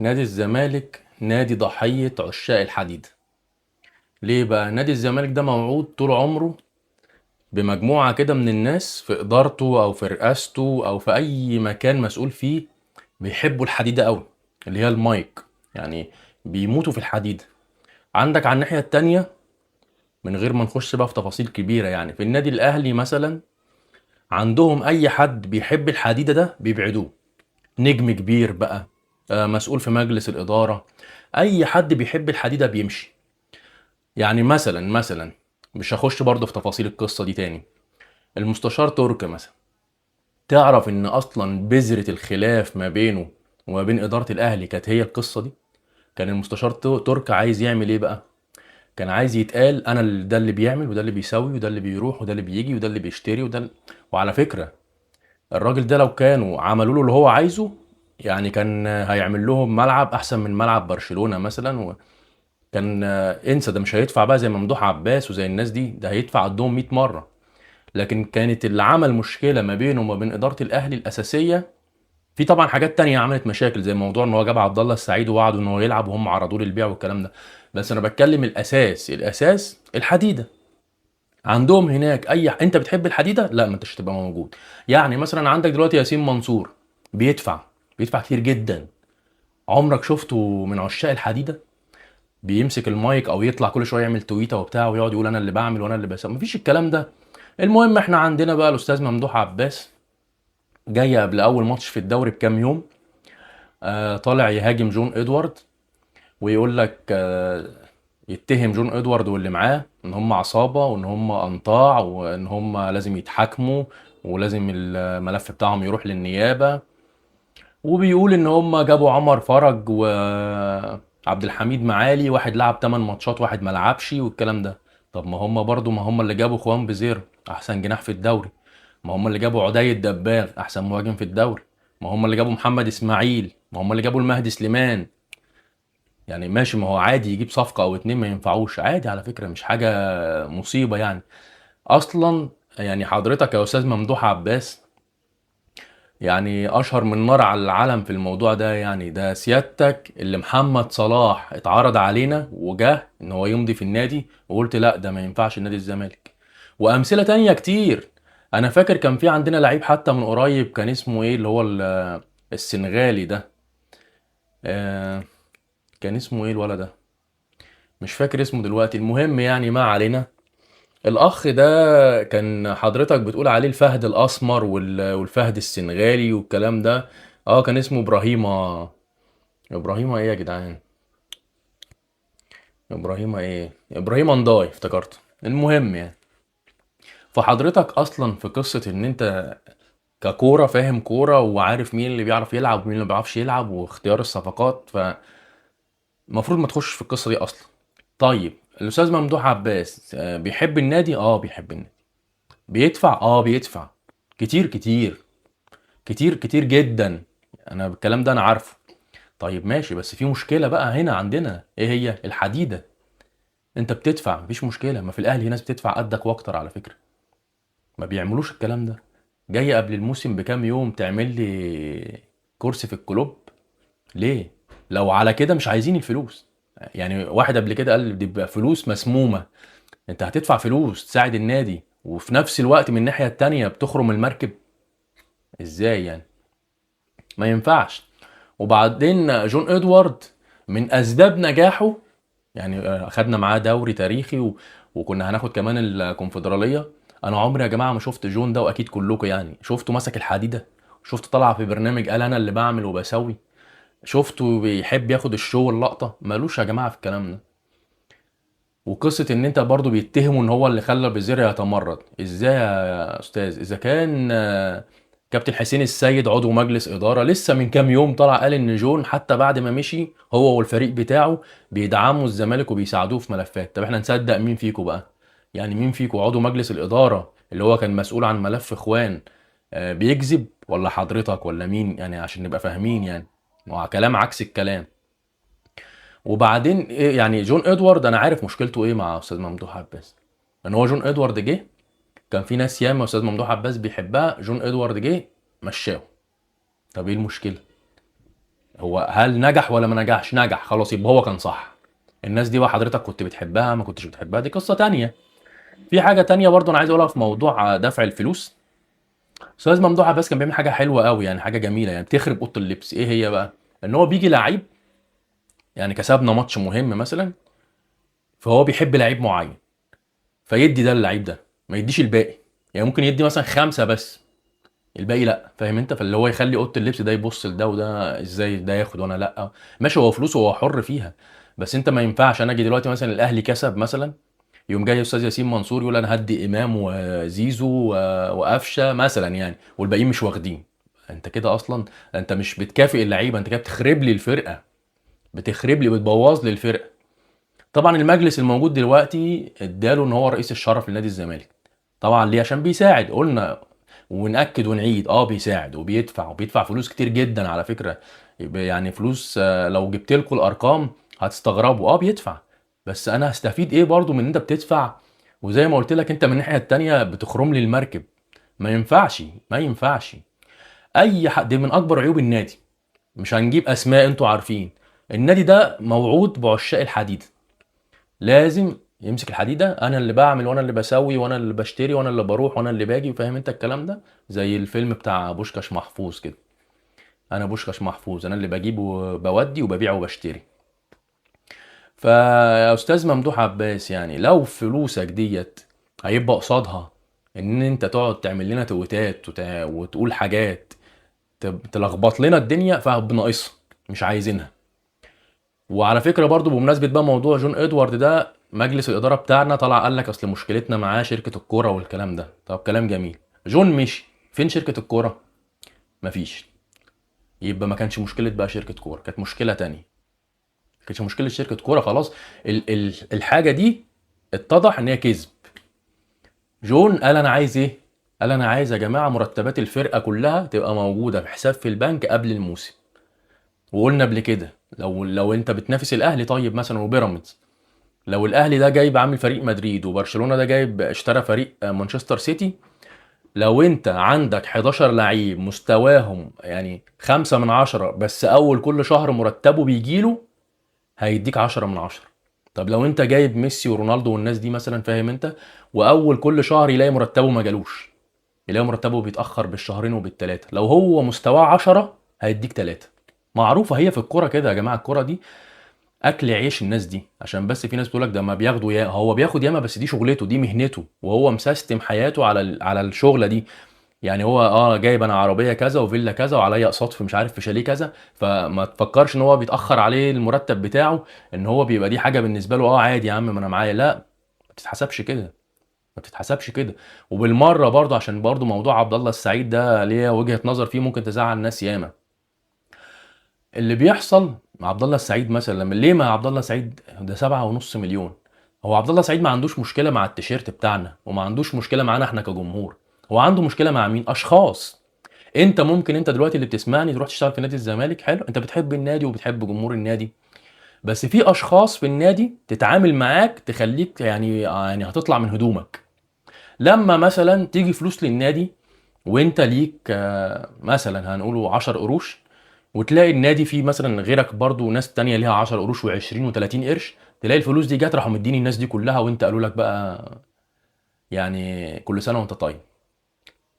نادي الزمالك نادي ضحية عشاق الحديد. ليه بقى؟ نادي الزمالك ده موعود طول عمره بمجموعة كده من الناس في إدارته أو في رئاسته أو في أي مكان مسؤول فيه، بيحبوا الحديدة أوي، اللي هي المايك، يعني بيموتوا في الحديدة. عندك على الناحية التانية، من غير ما نخش بقى في تفاصيل كبيرة، يعني في النادي الأهلي مثلا عندهم أي حد بيحب الحديدة ده بيبعدوه. نجم كبير بقى، مسؤول في مجلس الإدارة، أي حد بيحب الحديدة بيمشي. يعني مثلا مش هخش برضه في تفاصيل القصة دي تاني. المستشار ترك مثلا، تعرف ان اصلا بذرة الخلاف ما بينه وما بين ادارة الاهلي كانت هي القصة دي. كان المستشار ترك عايز يعمل ايه بقى؟ كان عايز يتقال انا ده اللي بيعمل وده اللي بيسوي وده اللي بيروح وده اللي بيجي وده اللي بيشتري وعلى فكرة، الراجل ده لو كانوا عملوا له اللي هو عايزه، يعني كان هيعمل لهم ملعب احسن من ملعب برشلونة مثلا. وكان انسى، ده مش هيدفع بقى زي ممدوح عباس وزي الناس دي، ده هيدفع قدهم 100 مرة. لكن كانت اللي عمل مشكله ما بينه وما بين اداره الاهلي الاساسيه، في طبعا حاجات تانية عملت مشاكل زي موضوع ان هو جاب عبد الله السعيد ووعده ان هو يلعب وهم عرضوه للبيع والكلام ده. بس انا بتكلم الاساس الحديده. عندهم هناك انت بتحب الحديده، لا ما انتش هتبقى موجود. يعني مثلا عندك دلوقتي ياسين منصور، بيدفع بيدفع كتير جدا. عمرك شفته من عشاق الحديده بيمسك المايك او يطلع كل شويه يعمل تويته وبتاع ويقعد يقول انا اللي بعمل وانا اللي بسوي؟ مفيش الكلام ده. المهم احنا عندنا بقى الاستاذ ممدوح عباس، جاي قبل اول ماتش في الدوري بكام يوم، طالع يهاجم جون ادوارد، ويقول لك يتهم جون ادوارد واللي معاه ان هم عصابة وان هم انطاع وان هم لازم يتحاكموا ولازم الملف بتاعهم يروح للنيابة. وبيقول ان هم جابوا عمر فرج وعبد الحميد معالي، واحد لعب 8 ماتشات واحد ما لعبش والكلام ده. طب ما هم برضو، ما هم اللي جابوا خوان بيزير احسن جناح في الدوري، ما هم اللي جابوا عدي الدباغ احسن مهاجم في الدوري، ما هم اللي جابوا محمد اسماعيل، ما هم اللي جابوا المهدي سليمان. يعني ماشي، ما هو عادي يجيب صفقة او اتنين ما ينفعوش، عادي على فكرة، مش حاجة مصيبة يعني اصلا. يعني حضرتك يا استاذ ممدوح عباس، يعني اشهر من نار على العالم في الموضوع ده. يعني ده سيادتك اللي محمد صلاح اتعرض علينا وجاه ان هو يمضي في النادي وقلت لا ده ما ينفعش النادي الزمالك. وامثله تانية كتير. انا فاكر كان في عندنا لعيب حتى من قريب، كان اسمه ايه اللي هو السنغالي ده، آه، كان اسمه ايه الولد ده؟ مش فاكر اسمه دلوقتي، المهم يعني ما علينا. الاخ ده كان حضرتك بتقول عليه الفهد الاسمر والفهد السنغالي والكلام ده. اه كان اسمه ابراهيم. ابراهيم ايه يا جدعان؟ ابراهيم ايه؟ ابراهيم انداي، افتكرت. المهم يعني، فحضرتك اصلا في قصة ان انت ككورة فاهم كورة وعارف مين اللي بيعرف يلعب ومين اللي ما بيعرفش يلعب واختيار الصفقات، فالمفروض ما تخش في القصة دي اصلا. طيب الاستاذ ممدوح عباس بيحب النادي، بيحب النادي. بيدفع، بيدفع كتير كتير كتير كتير جدا. انا الكلام ده انا عارفه. طيب ماشي، بس في مشكلة بقى هنا عندنا، ايه هي؟ الحديدة. انت بتدفع مفيش مشكله، ما في الاهلي ناس بتدفع قدك واكتر على فكره، ما بيعملوش الكلام ده. جاي قبل الموسم بكام يوم تعمل لي كورس في الكلوب؟ ليه؟ لو على كده مش عايزين الفلوس. يعني واحد قبل كده قال دي بقى فلوس مسمومه. انت هتدفع فلوس تساعد النادي وفي نفس الوقت من الناحيه التانيه بتخرم المركب؟ ازاي يعني؟ ما ينفعش. وبعدين جون ادوارد من اسباب نجاحه، يعني خدنا معاه دوري تاريخي وكنا هناخد كمان الكونفدرالية. انا عمري يا جماعة ما شفت جون ده، واكيد كلكم يعني شفته ماسك الحديدة، شفت طلع في برنامج قال انا اللي بعمل وبسوي، شفته بيحب ياخد الشو واللقطة؟ مالوش يا جماعة في الكلام ده. وقصة ان انت برضو بيتهموا ان هو اللي خلى بيزيرا يتمرد، ازاي يا استاذ؟ اذا كان كابتن حسين السيد عضو مجلس ادارة لسه من كام يوم طلع قال ان جون حتى بعد ما مشي هو والفريق بتاعه بيدعموا الزمالك وبيساعدوه في ملفات. طب احنا نصدق مين فيكم بقى؟ يعني مين فيكم عضو مجلس الادارة اللي هو كان مسؤول عن ملف اخوان بيكذب، ولا حضرتك ولا مين؟ يعني عشان نبقى فاهمين يعني، ما هو كلام عكس الكلام. وبعدين ايه يعني؟ جون ادوارد انا عارف مشكلته ايه مع استاذ ممدوح عباس، ان هو جون ادوارد جه، كان في ناس ياما استاذ ممدوح عباس بيحبها، جون ادوارد جه مشاه. طب ايه المشكله؟ هو هل نجح ولا ما نجحش؟ نجح، خلاص يبقى هو كان صح. الناس دي بقى حضرتك كنت بتحبها ما كنتش بتحبها، دي قصة تانية. في حاجة تانية برضو انا عايز اقولها في موضوع دفع الفلوس. استاذ ممدوح عباس كان بيعمل حاجة حلوة قوي، يعني حاجة جميلة يعني بتخرب اوضة اللبس. ايه هي بقى؟ ان هو بيجي لعيب، يعني كسبنا ماتش مهم مثلا، فهو بيحب لعيب معين، فيدي ده للعيب ده، ما يديش الباقي. يعني ممكن يدي مثلا خمسة بس، الباقي لا، فاهم انت؟ فاللي هو يخلي اوضه اللبس ده يبص لده، وده ازاي ده ياخد وانا لا. ماشي، هو فلوسه هو حر فيها، بس انت ما ينفعش انا اجي دلوقتي مثلا الاهلي كسب مثلا، يوم جاي استاذ ياسين منصور يقول انا هدي امام وزيزو وقفشه مثلا يعني، والباقيين مش واخدين. انت كده اصلا، انت مش بتكافئ اللعيبه، انت كده بتخرب لي الفرقه، بتخرب لي، بتبوظ لي الفرقه. طبعا المجلس الموجود دلوقتي اداله ان هو رئيس الشرف لنادي الزمالك. طبعا ليه؟ عشان بيساعد، قلنا ونأكد ونعيد، بيساعد وبيدفع فلوس كتير جدا على فكرة. يعني فلوس، لو جبت لكم الارقام هتستغربوا. بيدفع، بس انا هستفيد ايه برضو من ان انت بتدفع؟ وزي ما قلت لك انت من الناحية التانية بتخرم لي المركب. ما ينفعش، ما ينفعش. اي حد، دي من اكبر عيوب النادي. مش هنجيب اسماء، انتوا عارفين النادي ده موعود بعشاق الحديد. لازم يمسك الحديده، انا اللي بعمل وانا اللي بسوي وانا اللي بشتري وانا اللي بروح وانا اللي باجي، فاهم انت الكلام ده؟ زي الفيلم بتاع بوشكاش محفوظ كده. انا بوشكاش محفوظ، انا اللي بجيب وبودي وببيع وبشتري. فيا استاذ ممدوح عباس، يعني لو فلوسك ديت هيبقى قصادها ان انت تقعد تعمل لنا تويتات وتقول حاجات تلخبط لنا الدنيا، فبناقصها، مش عايزينها. وعلى فكرة برضو بمناسبة بقى موضوع جون ادوارد ده، مجلس الإدارة بتاعنا طلع قال لك أصل مشكلتنا معاه شركة الكورة والكلام ده. طب كلام جميل، جون مشي، فين شركة الكورة؟ مفيش. يبقى ما كانش مشكلة بقى شركة كورة، كانت مشكلة تانية. ما كانتش مشكلة شركة كورة، خلاص. الحاجة دي اتضح ان هي كذب. جون قال انا عايز ايه؟ قال انا عايز يا جماعة مرتبات الفرقة كلها تبقى موجودة في حساب في البنك قبل الموسم. وقلنا قبل كده، لو انت بتنافس الاهلي طيب مثلا وبيراميدز، لو الاهلي ده جايب عامل فريق مدريد، وبرشلونة ده جايب اشترى فريق مانشستر سيتي، لو انت عندك 11 لعيب مستواهم يعني 5 من 10، بس اول كل شهر مرتبه بيجيله، هيديك 10 من 10. طب لو انت جايب ميسي ورونالدو والناس دي مثلا، فاهم انت؟ واول كل شهر يلاقي مرتبه ما جالوش، يلاقي مرتبه بيتأخر بالشهرين وبالتلاتة، لو هو مستواه 10 هيديك 3. معروفة هي في الكورة كده يا جماعة، الكورة دي اكل عيش الناس دي. عشان بس في ناس بتقول لك ده ما بياخدوا، يا هو بياخد ياما، بس دي شغلته، دي مهنته، وهو مسيستم حياته على على الشغله دي. يعني هو جايب انا عربيه كذا وفيلا كذا وعليا اقساط في مش عارف في شاليه كذا، فما تفكرش ان هو بيتاخر عليه المرتب بتاعه، ان هو بيبقى دي حاجه بالنسبه له عادي يا عم ما انا معايا. لا، ما بتتحسبش كده، ما بتتحسبش كده. وبالمره برضه، عشان برضه موضوع عبد الله السعيد ده ليه وجهه نظر فيه ممكن تزعل ناس ياما. اللي بيحصل مع عبد الله السعيد مثلا، لما ليه مع عبد الله السعيد ده 7.5 مليون؟ هو عبد الله السعيد ما عندوش مشكله مع التيشيرت بتاعنا، وما عندوش مشكله معانا احنا كجمهور. هو عنده مشكله مع مين؟ اشخاص. انت ممكن انت دلوقتي اللي بتسمعني تروح تشتغل في نادي الزمالك، حلو، انت بتحب النادي وبتحب جمهور النادي، بس في اشخاص في النادي تتعامل معاك تخليك يعني هتطلع من هدومك. لما مثلا تيجي فلوس للنادي، وانت ليك مثلا هنقوله 10 قروش، وتلاقي النادي فيه مثلا غيرك برضو ناس تانية ليها 10 قروش و20 و30 قرش، تلاقي الفلوس دي جت راحوا مديني الناس دي كلها، وانت قالوا لك بقى يعني كل سنة وانت طيب.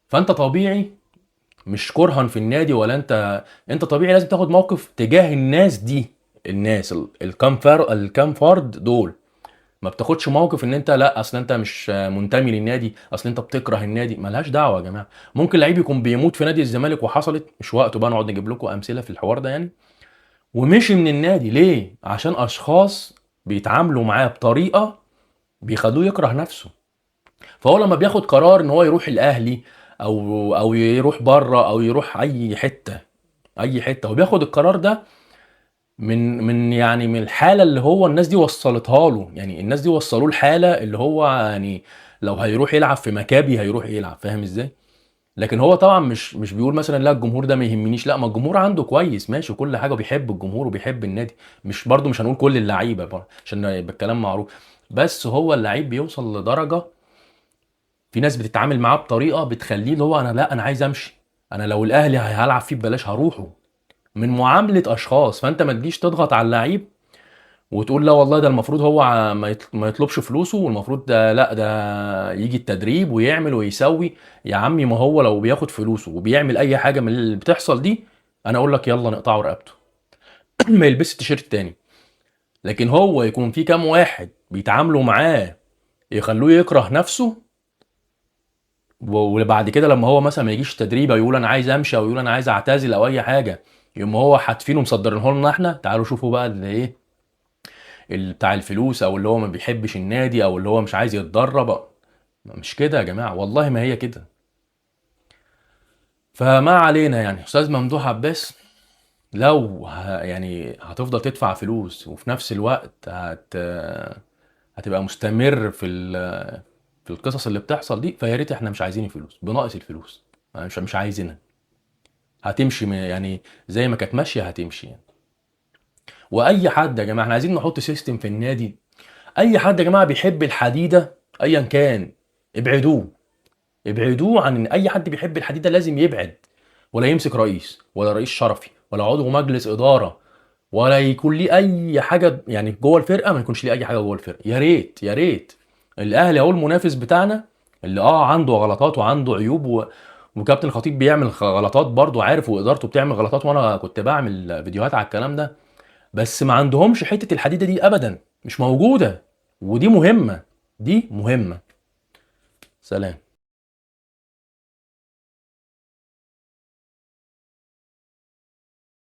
فانت طبيعي، مش كرها في النادي ولا انت طبيعي لازم تاخد موقف تجاه الناس دي. الناس الكام فرد دول، ما بتاخدش موقف ان انت لا اصل انت مش منتمي للنادي، اصل انت بتكره النادي. ملهاش دعوه يا جماعه. ممكن لعيب يكون بيموت في نادي الزمالك، وحصلت، مش وقته بقى نقعد نجيب لكم امثله في الحوار ده يعني، ومشي من النادي ليه؟ عشان اشخاص بيتعاملوا معاه بطريقه بيخلوه يكره نفسه. فهو لما بياخد قرار ان هو يروح الاهلي، او يروح بره، او يروح اي حته، اي حته، هو بياخد القرار ده من الحاله اللي هو الناس دي وصلتها له. يعني الناس دي وصلوه الحاله اللي هو يعني لو هيروح يلعب في مكابي هيروح يلعب، فاهم ازاي؟ لكن هو طبعا مش بيقول مثلا لا الجمهور ده ما يهمنيش، لا، ما الجمهور عنده كويس ماشي وكل حاجه، وبيحب الجمهور وبيحب النادي. مش برضه مش هنقول كل اللعيبه برضه عشان يبقى الكلام معروف، بس هو اللعيب بيوصل لدرجه، في ناس بتتعامل معاه بطريقه بتخليه اللي هو انا لا انا عايز امشي، انا لو الاهلي هلعب فيه ببلاش هروحه. من معامله اشخاص. فانت ما تجيش تضغط على اللعيب وتقول لا والله ده المفروض هو ما يطلبش فلوسه، والمفروض ده لا ده يجي التدريب ويعمل ويسوي. يا عمي ما هو لو بياخد فلوسه وبيعمل اي حاجه من اللي بتحصل دي، انا اقول لك يلا نقطعه رقبته. ما يلبسش التيشيرت تاني. لكن هو يكون في كام واحد بيتعاملوا معاه يخلوه يكره نفسه، وبعد كده لما هو مثلا ما يجيش تدريب او يقول انا عايز امشي او يقول انا عايز اعتزل او اي حاجه، يقوم هو حاتفينه ومصدرينه لنا احنا. تعالوا شوفوا بقى اللي ايه، بتاع الفلوس او اللي هو ما بيحبش النادي او اللي هو مش عايز يتدرب. مش كده يا جماعه، والله ما هي كده. فما علينا يعني. استاذ ممدوح عباس، لو يعني هتفضل تدفع فلوس وفي نفس الوقت هتبقى مستمر في القصص اللي بتحصل دي، فيا ريت. احنا مش عايزين الفلوس، بناقص الفلوس، مش عايزينها. هتمشي يعني زي ما كانت ماشيه هتمشي يعني. واي حد يا جماعه، احنا عايزين نحط سيستم في النادي. اي حد يا جماعه بيحب الحديده ايا كان، ابعدوه. ابعدوه عن اي حد بيحب الحديده، لازم يبعد. ولا يمسك رئيس ولا رئيس شرفي ولا عضو مجلس اداره، ولا يكون ليه اي حاجه يعني جوه الفرقه. ما يكونش ليه اي حاجه جوه الفرقه. يا ريت يا ريت. الاهلي اهو المنافس بتاعنا، اللي عنده غلطات وعنده عيوب وكابتن الخطيب بيعمل غلطات برضه عارف، وادارته بتعمل غلطات، وانا كنت بعمل فيديوهات على الكلام ده. بس ما عندهمش حته الحديده دي ابدا، مش موجوده. ودي مهمه، دي مهمه. سلام.